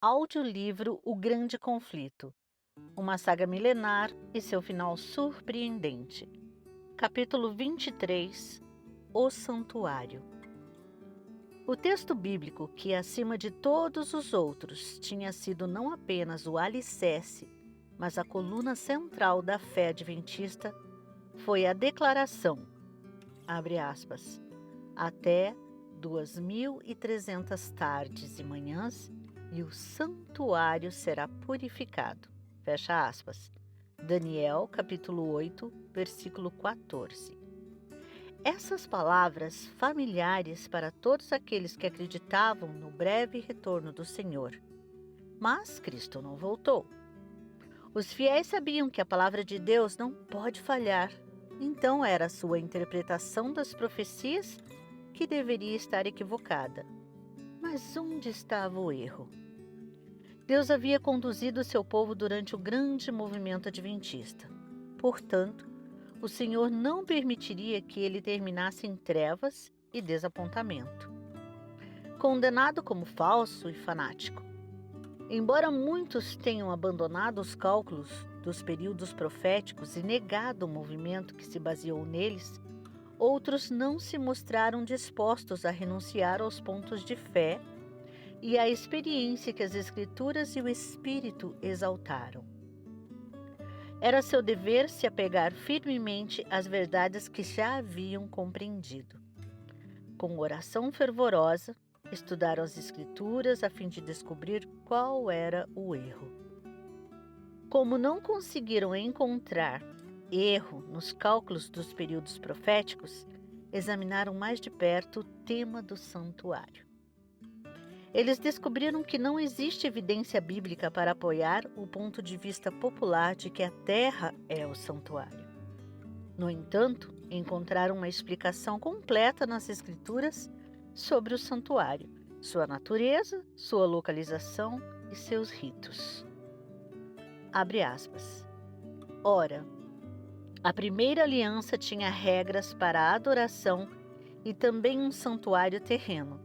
audiolivro O Grande Conflito, uma saga milenar e seu final surpreendente. Capítulo 23, O Santuário. O texto bíblico, que acima de todos os outros tinha sido não apenas o alicerce, mas a coluna central da fé adventista, foi a declaração, abre aspas, até 2.300 tardes e manhãs, e o santuário será purificado. Fecha aspas. Daniel, capítulo 8, versículo 14. Essas palavras, familiares para todos aqueles que acreditavam no breve retorno do Senhor. Mas Cristo não voltou. Os fiéis sabiam que a palavra de Deus não pode falhar, então era a sua interpretação das profecias que deveria estar equivocada. Mas onde estava o erro? Deus havia conduzido seu povo durante o grande movimento adventista. Portanto, o Senhor não permitiria que ele terminasse em trevas e desapontamento. Condenado como falso e fanático. Embora muitos tenham abandonado os cálculos dos períodos proféticos e negado o movimento que se baseou neles, outros não se mostraram dispostos a renunciar aos pontos de fé e à experiência que as Escrituras e o Espírito exaltaram. Era seu dever se apegar firmemente às verdades que já haviam compreendido. Com oração fervorosa, estudaram as Escrituras a fim de descobrir qual era o erro. Como não conseguiram encontrar erro nos cálculos dos períodos proféticos, examinaram mais de perto o tema do santuário. Eles descobriram que não existe evidência bíblica para apoiar o ponto de vista popular de que a terra é o santuário. No entanto, encontraram uma explicação completa nas Escrituras sobre o santuário, sua natureza, sua localização e seus ritos. Abre aspas. Ora, a primeira aliança tinha regras para a adoração e também um santuário terreno.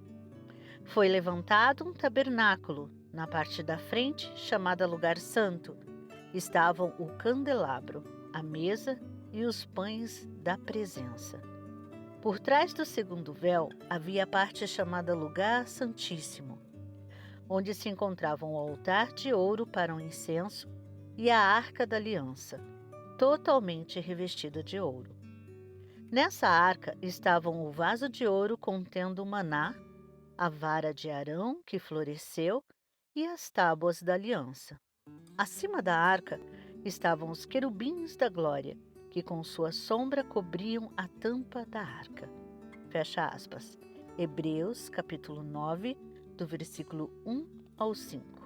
Foi levantado um tabernáculo, na parte da frente, chamada Lugar Santo. Estavam o candelabro, a mesa e os pães da presença. Por trás do segundo véu havia a parte chamada Lugar Santíssimo, onde se encontravam o altar de ouro para um incenso e a arca da aliança, totalmente revestida de ouro. Nessa arca estavam o vaso de ouro contendo o maná, a vara de Arão que floresceu e as tábuas da aliança. Acima da arca estavam os querubins da glória, que com sua sombra cobriam a tampa da arca. Fecha aspas. Hebreus, capítulo 9, do versículo 1 ao 5.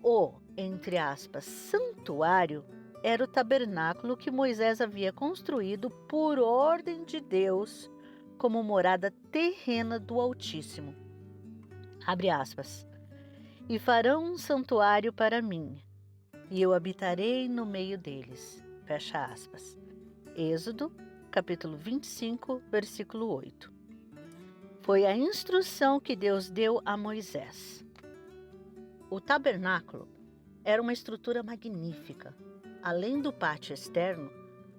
O, entre aspas, santuário era o tabernáculo que Moisés havia construído por ordem de Deus como morada terrena do Altíssimo. Abre aspas. E farão um santuário para mim, e eu habitarei no meio deles. Fecha aspas. Êxodo, capítulo 25, versículo 8. Foi a instrução que Deus deu a Moisés. O tabernáculo era uma estrutura magnífica. Além do pátio externo,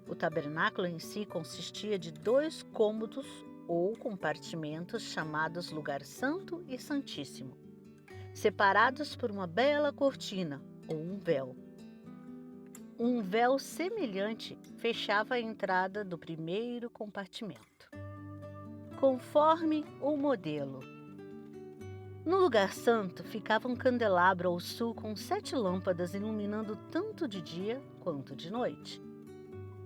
o tabernáculo em si consistia de 2 cômodos ou compartimentos chamados Lugar Santo e Santíssimo, separados por uma bela cortina ou um véu. Um véu semelhante fechava a entrada do primeiro compartimento. Conforme o modelo. No lugar santo ficava um candelabro ao sul com 7 lâmpadas iluminando tanto de dia quanto de noite.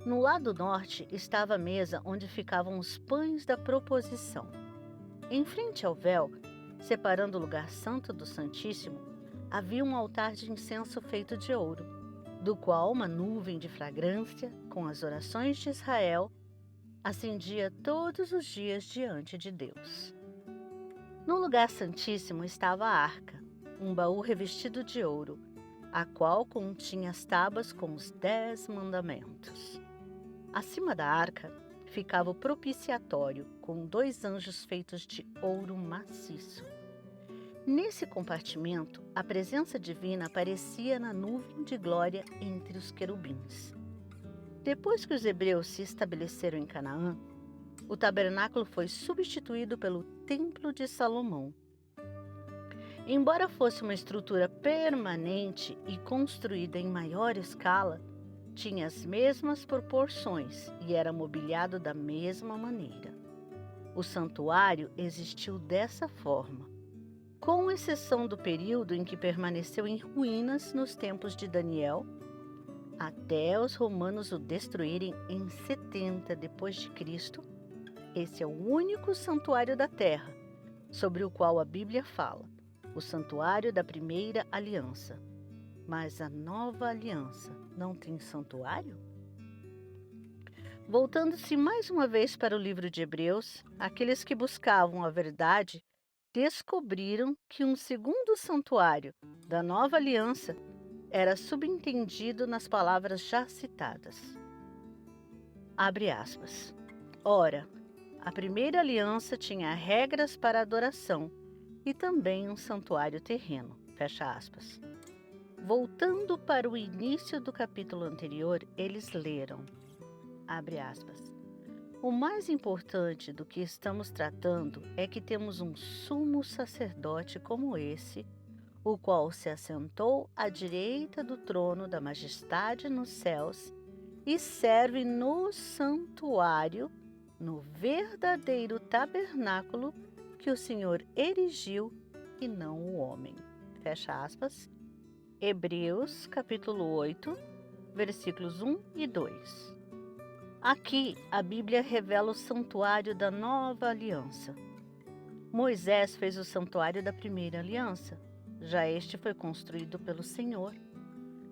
No lado norte estava a mesa onde ficavam os pães da proposição. Em frente ao véu, separando o lugar santo do Santíssimo, havia um altar de incenso feito de ouro, do qual uma nuvem de fragrância, com as orações de Israel, acendia todos os dias diante de Deus. No lugar santíssimo estava a arca, um baú revestido de ouro, a qual continha as tábuas com os 10 mandamentos. Acima da arca ficava o propiciatório, com 2 anjos feitos de ouro maciço. Nesse compartimento, a presença divina aparecia na nuvem de glória entre os querubins. Depois que os hebreus se estabeleceram em Canaã, o tabernáculo foi substituído pelo Templo de Salomão. Embora fosse uma estrutura permanente e construída em maior escala, tinha as mesmas proporções e era mobiliado da mesma maneira. O santuário existiu dessa forma, com exceção do período em que permaneceu em ruínas nos tempos de Daniel, até os romanos o destruírem em 70 d.C. Esse é o único santuário da terra sobre o qual a Bíblia fala, o santuário da primeira aliança. Mas a nova aliança não tem santuário? Voltando-se mais uma vez para o livro de Hebreus, aqueles que buscavam a verdade descobriram que um segundo santuário da nova aliança era subentendido nas palavras já citadas. Abre aspas. Ora, a primeira aliança tinha regras para adoração e também um santuário terreno. Fecha aspas. Voltando para o início do capítulo anterior, eles leram, abre aspas, o mais importante do que estamos tratando é que temos um sumo sacerdote como esse, o qual se assentou à direita do trono da majestade nos céus e serve no santuário, no verdadeiro tabernáculo que o Senhor erigiu e não o homem. Fecha aspas. Hebreus, capítulo 8, versículos 1 e 2. Aqui, a Bíblia revela o santuário da nova aliança. Moisés fez o santuário da primeira aliança. Já este foi construído pelo Senhor.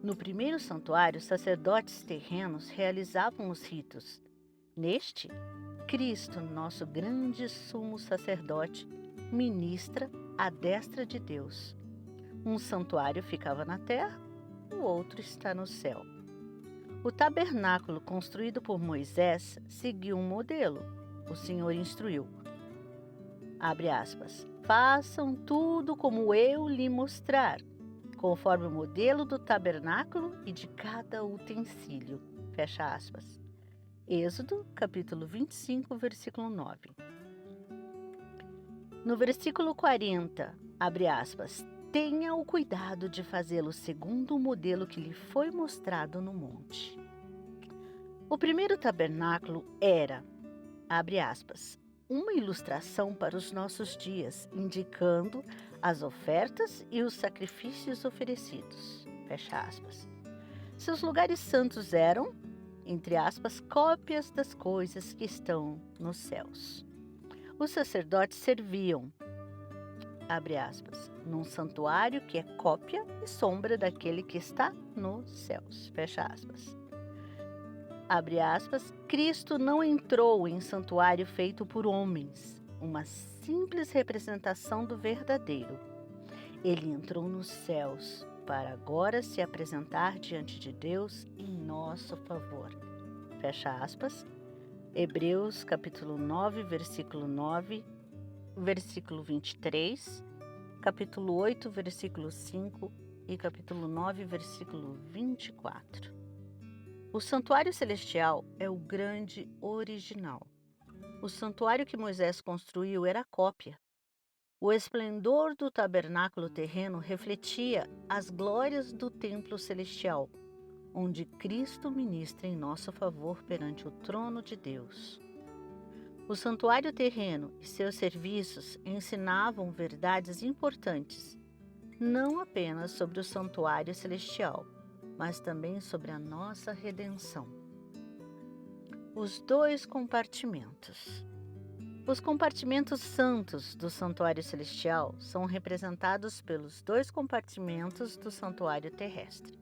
No primeiro santuário, sacerdotes terrenos realizavam os ritos. Neste, Cristo, nosso grande sumo sacerdote, ministra à destra de Deus. Um santuário ficava na terra, o outro está no céu. O tabernáculo construído por Moisés seguiu um modelo. O Senhor instruiu. Abre aspas. Façam tudo como eu lhe mostrar, conforme o modelo do tabernáculo e de cada utensílio. Fecha aspas. Êxodo, capítulo 25, versículo 9. No versículo 40, abre aspas. Tenha o cuidado de fazê-lo segundo o modelo que lhe foi mostrado no monte. O primeiro tabernáculo era, abre aspas, uma ilustração para os nossos dias, indicando as ofertas e os sacrifícios oferecidos. Fecha aspas. Seus lugares santos eram, entre aspas, cópias das coisas que estão nos céus. Os sacerdotes serviam, abre aspas, num santuário que é cópia e sombra daquele que está nos céus. Fecha aspas. Abre aspas, Cristo não entrou em santuário feito por homens, uma simples representação do verdadeiro. Ele entrou nos céus para agora se apresentar diante de Deus em nosso favor. Fecha aspas. Hebreus capítulo 9, versículo 9, versículo 23, capítulo 8, versículo 5 e capítulo 9, versículo 24. O santuário celestial é o grande original. O santuário que Moisés construiu era cópia. O esplendor do tabernáculo terreno refletia as glórias do templo celestial, onde Cristo ministra em nosso favor perante o trono de Deus. O santuário terreno e seus serviços ensinavam verdades importantes, não apenas sobre o santuário celestial, mas também sobre a nossa redenção. Os dois compartimentos. Os compartimentos santos do santuário celestial são representados pelos dois compartimentos do santuário terrestre.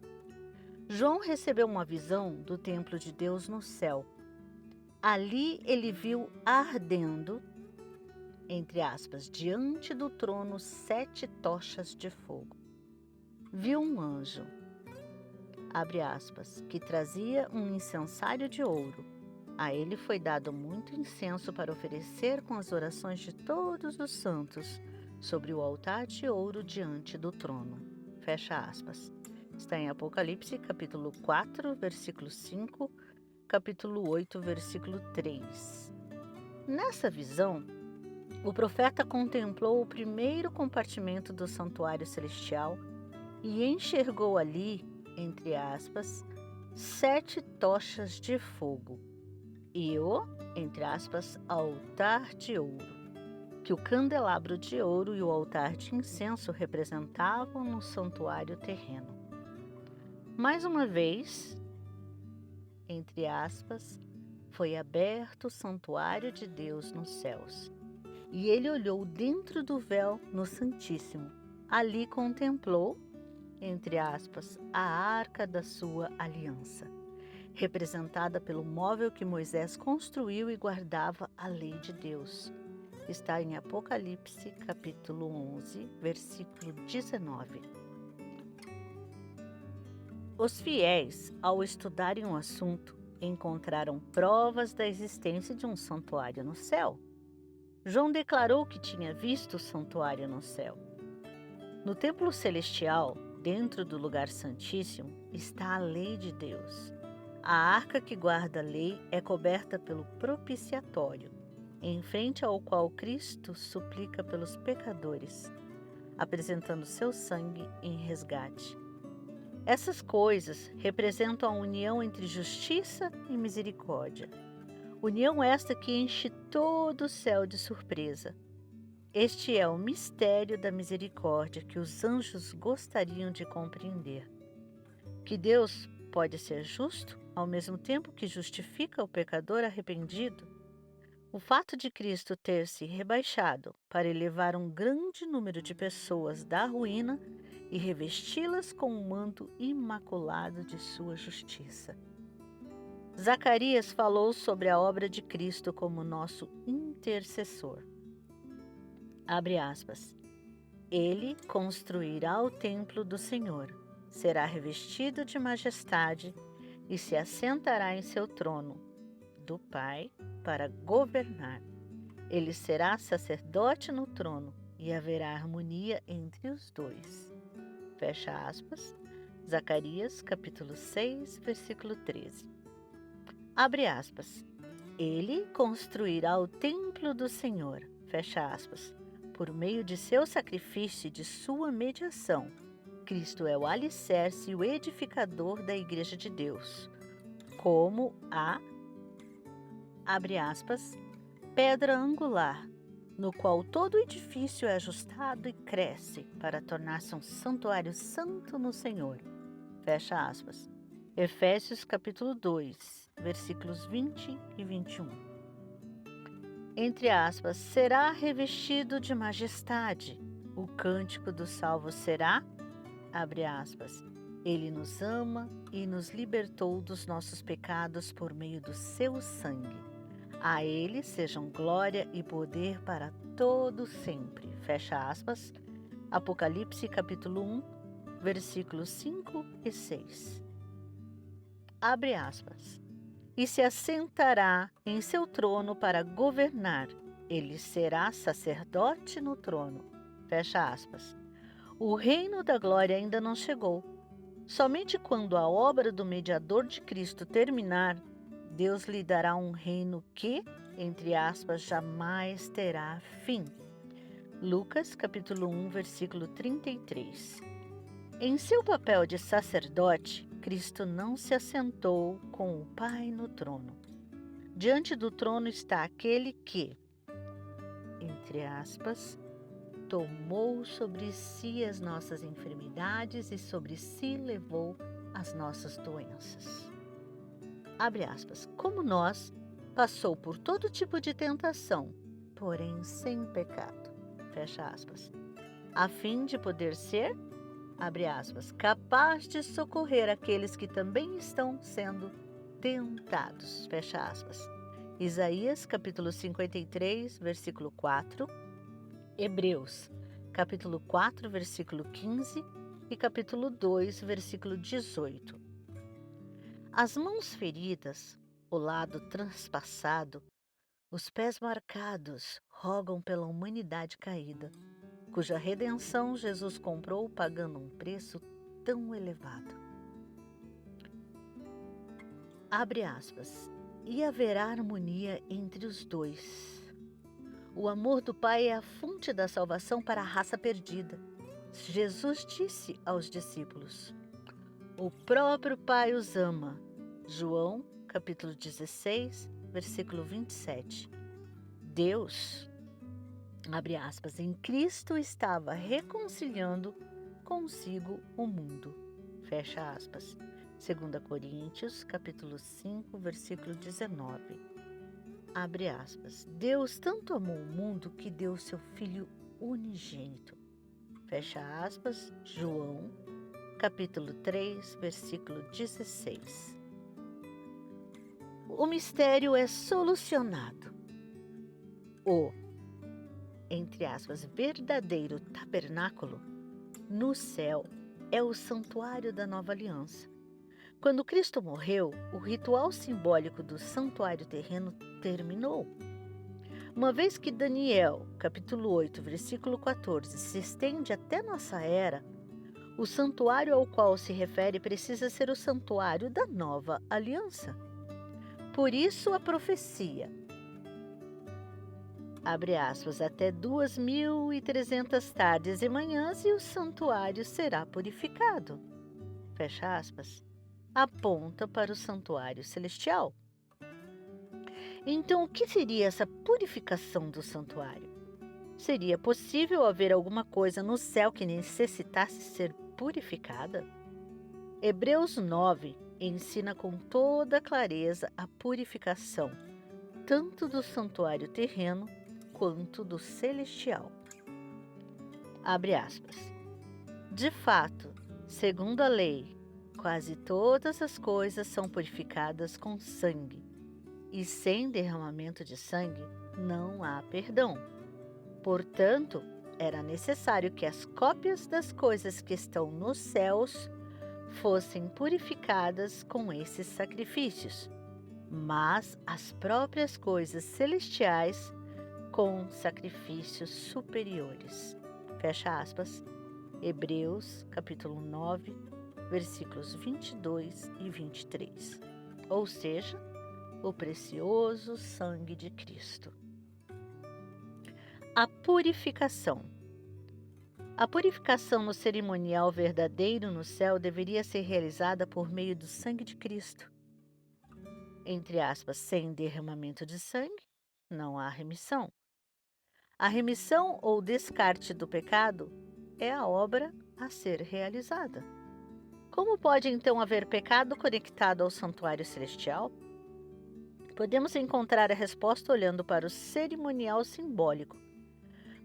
João recebeu uma visão do templo de Deus no céu. Ali ele viu ardendo, entre aspas, diante do trono 7 tochas de fogo. Viu um anjo, abre aspas, que trazia um incensário de ouro. A ele foi dado muito incenso para oferecer com as orações de todos os santos sobre o altar de ouro diante do trono. Fecha aspas. Está em Apocalipse, capítulo 4, versículo 5, capítulo 8, versículo 3. Nessa visão, o profeta contemplou o primeiro compartimento do santuário celestial e enxergou ali, entre aspas, 7 tochas de fogo e o, entre aspas, altar de ouro, que o candelabro de ouro e o altar de incenso representavam no santuário terreno. Mais uma vez, entre aspas, foi aberto o santuário de Deus nos céus, e ele olhou dentro do véu no Santíssimo. Ali contemplou, entre aspas, a arca da sua aliança, representada pelo móvel que Moisés construiu e guardava a lei de Deus. Está em Apocalipse, capítulo 11, versículo 19. Os fiéis, ao estudarem o assunto, encontraram provas da existência de um santuário no céu. João declarou que tinha visto o santuário no céu. No templo celestial, dentro do lugar santíssimo, está a lei de Deus. A arca que guarda a lei é coberta pelo propiciatório, em frente ao qual Cristo suplica pelos pecadores, apresentando seu sangue em resgate. Essas coisas representam a união entre justiça e misericórdia. União esta que enche todo o céu de surpresa. Este é o mistério da misericórdia que os anjos gostariam de compreender. Que Deus pode ser justo ao mesmo tempo que justifica o pecador arrependido. O fato de Cristo ter se rebaixado para elevar um grande número de pessoas da ruína e revesti-las com o manto imaculado de sua justiça. Zacarias falou sobre a obra de Cristo como nosso intercessor. Abre aspas. Ele construirá o templo do Senhor, será revestido de majestade e se assentará em seu trono do Pai para governar. Ele será sacerdote no trono e haverá harmonia entre os dois. Fecha aspas. Zacarias, capítulo 6, versículo 13. Abre aspas. Ele construirá o templo do Senhor, fecha aspas, por meio de seu sacrifício e de sua mediação. Cristo é o alicerce e o edificador da Igreja de Deus, como a, abre aspas, pedra angular, no qual todo o edifício é ajustado e cresce para tornar-se um santuário santo no Senhor. Fecha aspas. Efésios capítulo 2, versículos 20 e 21. Entre aspas, será revestido de majestade. O cântico do salvo será, abre aspas, ele nos ama e nos libertou dos nossos pecados por meio do seu sangue. A ele sejam glória e poder para todo sempre. Fecha aspas. Apocalipse capítulo 1, versículos 5 e 6. Abre aspas. E se assentará em seu trono para governar. Ele será sacerdote no trono. Fecha aspas. O reino da glória ainda não chegou. Somente quando a obra do mediador de Cristo terminar, Deus lhe dará um reino que, entre aspas, jamais terá fim. Lucas, capítulo 1, versículo 33. Em seu papel de sacerdote, Cristo não se assentou com o Pai no trono. Diante do trono está aquele que, entre aspas, tomou sobre si as nossas enfermidades e sobre si levou as nossas doenças. Abre aspas. Como nós, passou por todo tipo de tentação, porém sem pecado. Fecha aspas. A fim de poder ser, abre aspas, capaz de socorrer aqueles que também estão sendo tentados. Fecha aspas. Isaías, capítulo 53, versículo 4. Hebreus, capítulo 4, versículo 15 e capítulo 2, versículo 18. As mãos feridas, o lado transpassado, os pés marcados rogam pela humanidade caída, cuja redenção Jesus comprou pagando um preço tão elevado. Abre aspas. E haverá harmonia entre os dois. O amor do Pai é a fonte da salvação para a raça perdida. Jesus disse aos discípulos: o próprio Pai os ama. João, capítulo 16, versículo 27. Deus, abre aspas, em Cristo estava reconciliando consigo o mundo. Fecha aspas. 2 Coríntios, capítulo 5, versículo 19. Abre aspas. Deus tanto amou o mundo que deu seu Filho unigênito. Fecha aspas. João, capítulo 3, versículo 16. O mistério é solucionado. O, entre aspas, verdadeiro tabernáculo no céu é o santuário da nova aliança. Quando Cristo morreu, o ritual simbólico do santuário terreno terminou. Uma vez que Daniel, capítulo 8, versículo 14, se estende até nossa era, o santuário ao qual se refere precisa ser o santuário da nova aliança. Por isso a profecia, abre aspas, até 2.300 tardes e manhãs e o santuário será purificado, fecha aspas, aponta para o santuário celestial. Então, o que seria essa purificação do santuário? Seria possível haver alguma coisa no céu que necessitasse ser purificada? Hebreus 9 ensina com toda clareza a purificação, tanto do santuário terreno quanto do celestial. Abre aspas. De fato, segundo a lei, quase todas as coisas são purificadas com sangue, e sem derramamento de sangue não há perdão. Portanto, era necessário que as cópias das coisas que estão nos céus fossem purificadas com esses sacrifícios, mas as próprias coisas celestiais com sacrifícios superiores. Fecha aspas. Hebreus, capítulo 9, versículos 22 e 23. Ou seja, o precioso sangue de Cristo. A purificação. A purificação no cerimonial verdadeiro no céu deveria ser realizada por meio do sangue de Cristo. Entre aspas, sem derramamento de sangue, não há remissão. A remissão ou descarte do pecado é a obra a ser realizada. Como pode então haver pecado conectado ao santuário celestial? Podemos encontrar a resposta olhando para o cerimonial simbólico.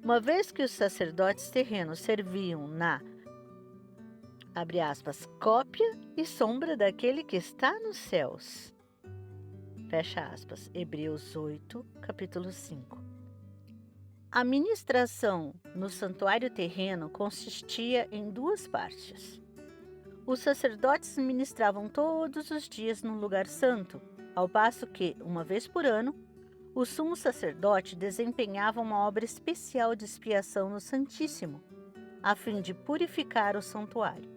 Uma vez que os sacerdotes terrenos serviam na, abre aspas, cópia e sombra daquele que está nos céus. Fecha aspas. Hebreus 8, capítulo 5. A ministração no santuário terreno consistia em duas partes. Os sacerdotes ministravam todos os dias no lugar santo, ao passo que, uma vez por ano, o sumo sacerdote desempenhava uma obra especial de expiação no Santíssimo, a fim de purificar o santuário.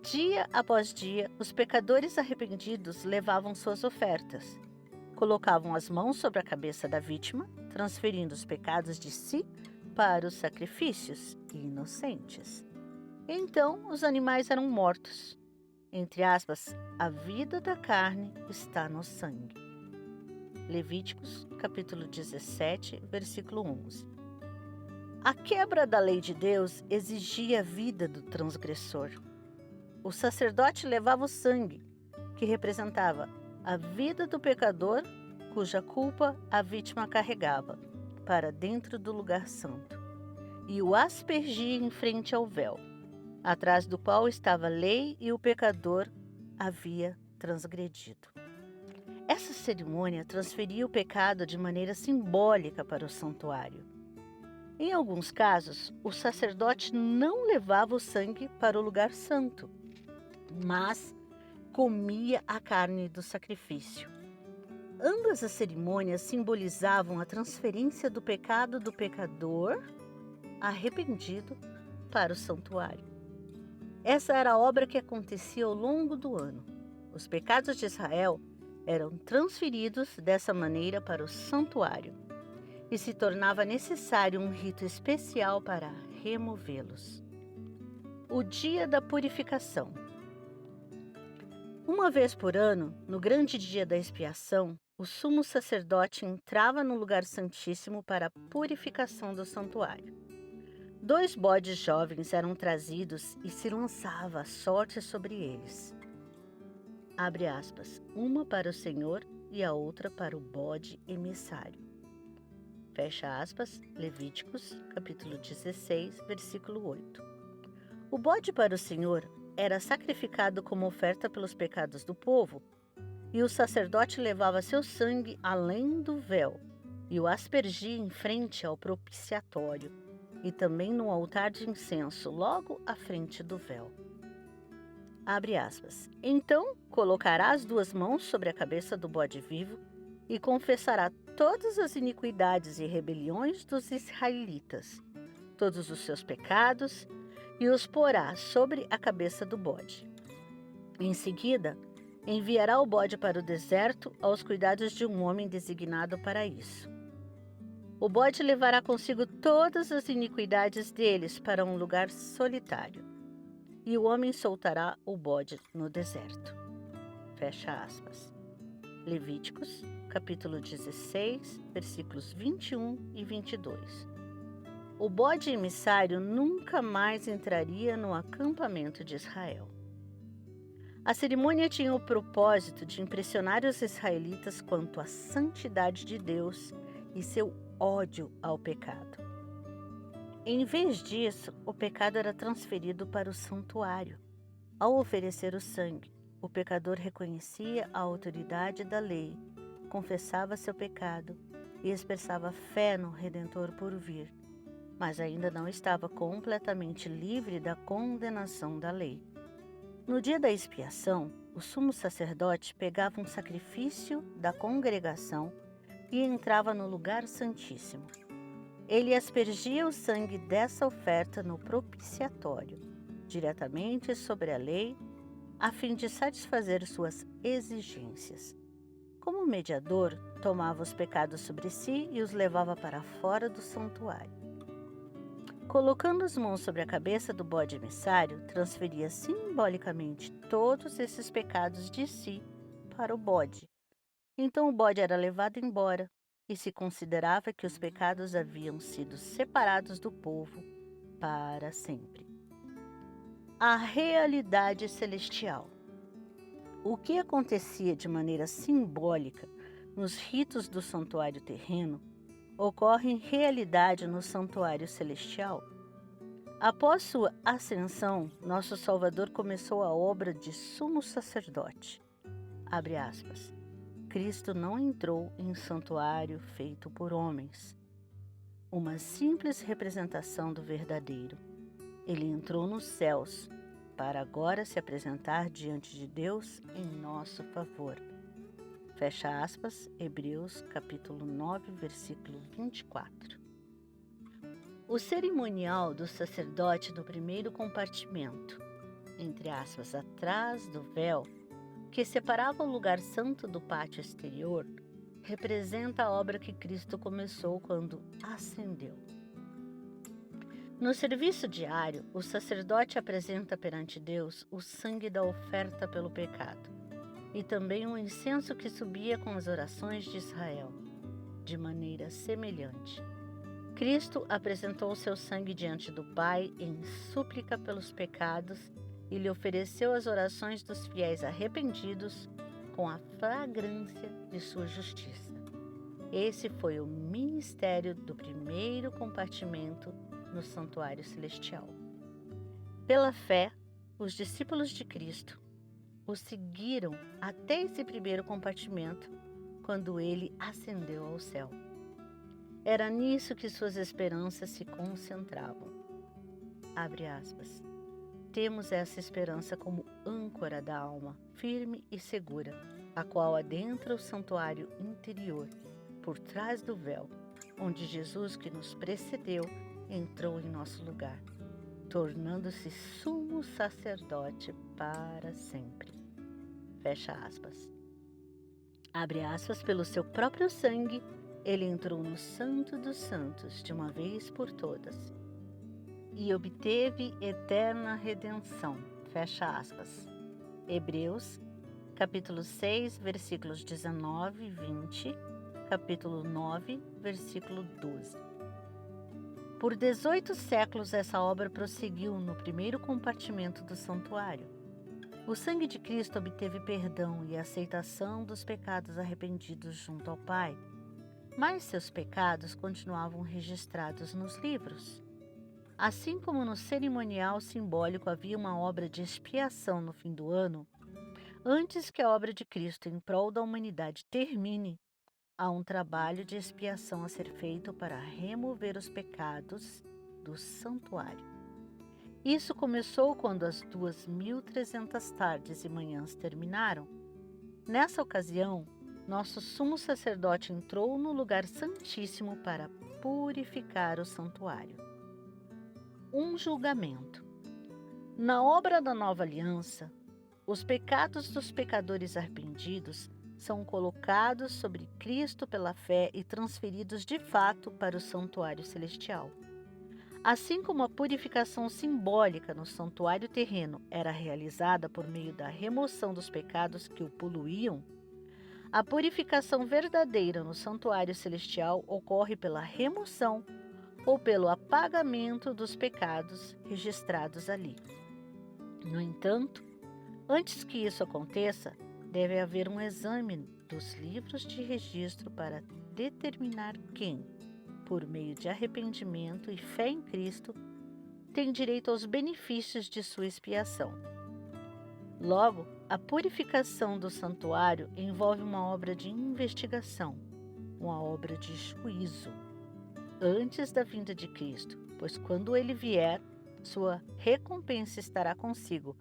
Dia após dia, os pecadores arrependidos levavam suas ofertas, colocavam as mãos sobre a cabeça da vítima, transferindo os pecados de si para os sacrifícios inocentes. Então, os animais eram mortos. Entre aspas, a vida da carne está no sangue. Levíticos, capítulo 17, versículo 11. A quebra da lei de Deus exigia a vida do transgressor. O sacerdote levava o sangue, que representava a vida do pecador, cuja culpa a vítima carregava, para dentro do lugar santo, e o aspergia em frente ao véu, atrás do qual estava a lei e o pecador havia transgredido. Essa cerimônia transferia o pecado de maneira simbólica para o santuário. Em alguns casos, o sacerdote não levava o sangue para o lugar santo, mas comia a carne do sacrifício. Ambas as cerimônias simbolizavam a transferência do pecado do pecador arrependido para o santuário. Essa era a obra que acontecia ao longo do ano. Os pecados de Israel eram transferidos dessa maneira para o santuário e se tornava necessário um rito especial para removê-los. O dia da purificação. Uma vez por ano, no grande dia da expiação, o sumo sacerdote entrava no lugar santíssimo para a purificação do santuário. 2 bodes jovens eram trazidos e se lançava a sorte sobre eles. Abre aspas, uma para o Senhor e a outra para o bode emissário. Fecha aspas, Levíticos, capítulo 16, versículo 8. O bode para o Senhor era sacrificado como oferta pelos pecados do povo, e o sacerdote levava seu sangue além do véu e o aspergia em frente ao propiciatório e também no altar de incenso, logo à frente do véu. Abre aspas. Então colocará as 2 mãos sobre a cabeça do bode vivo e confessará todas as iniquidades e rebeliões dos israelitas, todos os seus pecados, e os porá sobre a cabeça do bode. Em seguida, enviará o bode para o deserto aos cuidados de um homem designado para isso. O bode levará consigo todas as iniquidades deles para um lugar solitário, e o homem soltará o bode no deserto. Fecha aspas. Levíticos, capítulo 16, versículos 21 e 22. O bode emissário nunca mais entraria no acampamento de Israel. A cerimônia tinha o propósito de impressionar os israelitas quanto à santidade de Deus e seu ódio ao pecado. Em vez disso, o pecado era transferido para o santuário. Ao oferecer o sangue, o pecador reconhecia a autoridade da lei, confessava seu pecado e expressava fé no Redentor por vir, mas ainda não estava completamente livre da condenação da lei. No dia da expiação, o sumo sacerdote pegava um sacrifício da congregação e entrava no lugar santíssimo. Ele aspergia o sangue dessa oferta no propiciatório, diretamente sobre a lei, a fim de satisfazer suas exigências. Como mediador, tomava os pecados sobre si e os levava para fora do santuário. Colocando as mãos sobre a cabeça do bode emissário, transferia simbolicamente todos esses pecados de si para o bode. Então o bode era levado embora e se considerava que os pecados haviam sido separados do povo para sempre. A realidade celestial. O que acontecia de maneira simbólica nos ritos do santuário terreno ocorre em realidade no santuário celestial. Após sua ascensão, nosso Salvador começou a obra de sumo sacerdote. Abre aspas. Cristo não entrou em santuário feito por homens, uma simples representação do verdadeiro. Ele entrou nos céus, para agora se apresentar diante de Deus em nosso favor. Fecha aspas, Hebreus capítulo 9, versículo 24. O cerimonial do sacerdote no primeiro compartimento, entre aspas, atrás do véu, que separava o lugar santo do pátio exterior, representa a obra que Cristo começou quando ascendeu. No serviço diário, o sacerdote apresenta perante Deus o sangue da oferta pelo pecado e também o incenso que subia com as orações de Israel, de maneira semelhante. Cristo apresentou seu sangue diante do Pai em súplica pelos pecados e lhe ofereceu as orações dos fiéis arrependidos com a fragrância de sua justiça. Esse foi o ministério do primeiro compartimento no santuário celestial. Pela fé, os discípulos de Cristo o seguiram até esse primeiro compartimento, quando ele ascendeu ao céu. Era nisso que suas esperanças se concentravam. Abre aspas. Temos essa esperança como âncora da alma, firme e segura, a qual adentra o santuário interior, por trás do véu, onde Jesus, que nos precedeu, entrou em nosso lugar, tornando-se sumo sacerdote para sempre. Fecha aspas. Abre aspas, pelo seu próprio sangue, ele entrou no Santo dos Santos de uma vez por todas e obteve eterna redenção. Fecha aspas. Hebreus, capítulo 6, versículos 19 e 20, capítulo 9, versículo 12. Por 18 séculos essa obra prosseguiu no primeiro compartimento do santuário. O sangue de Cristo obteve perdão e aceitação dos pecados arrependidos junto ao Pai, mas seus pecados continuavam registrados nos livros. Assim como no cerimonial simbólico havia uma obra de expiação no fim do ano, antes que a obra de Cristo em prol da humanidade termine, há um trabalho de expiação a ser feito para remover os pecados do santuário. Isso começou quando as 2.300 tardes e manhãs terminaram. Nessa ocasião, nosso sumo sacerdote entrou no lugar santíssimo para purificar o santuário. Um julgamento. Na obra da nova aliança, os pecados dos pecadores arrependidos são colocados sobre Cristo pela fé e transferidos de fato para o santuário celestial. Assim como a purificação simbólica no santuário terreno era realizada por meio da remoção dos pecados que o poluíam, a purificação verdadeira no santuário celestial ocorre pela remoção ou pelo apagamento dos pecados registrados ali. No entanto, antes que isso aconteça, deve haver um exame dos livros de registro para determinar quem, por meio de arrependimento e fé em Cristo, tem direito aos benefícios de sua expiação. Logo, a purificação do santuário envolve uma obra de investigação, uma obra de juízo, antes da vinda de Cristo, pois quando ele vier, sua recompensa estará consigo,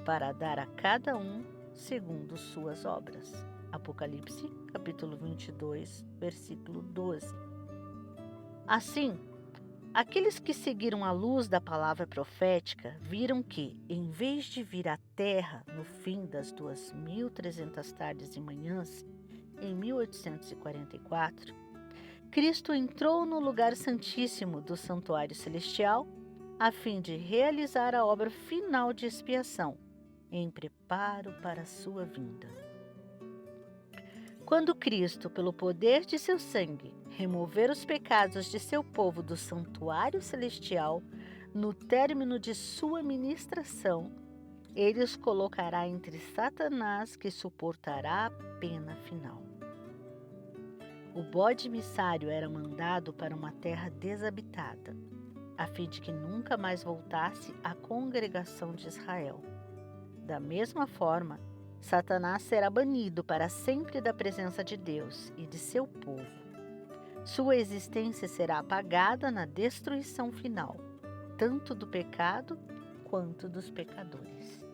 para dar a cada um segundo suas obras. Apocalipse, capítulo 22, versículo 12. Assim, aqueles que seguiram a luz da palavra profética viram que, em vez de vir à terra no fim das 2.300 tardes e manhãs, em 1844, Cristo entrou no lugar santíssimo do santuário celestial a fim de realizar a obra final de expiação, em preparo para a sua vinda. Quando Cristo, pelo poder de seu sangue, remover os pecados de seu povo do santuário celestial, no término de sua ministração, ele os colocará entre Satanás, que suportará a pena final. O bode emissário era mandado para uma terra desabitada, a fim de que nunca mais voltasse à congregação de Israel. Da mesma forma, Satanás será banido para sempre da presença de Deus e de seu povo. Sua existência será apagada na destruição final, tanto do pecado quanto dos pecadores.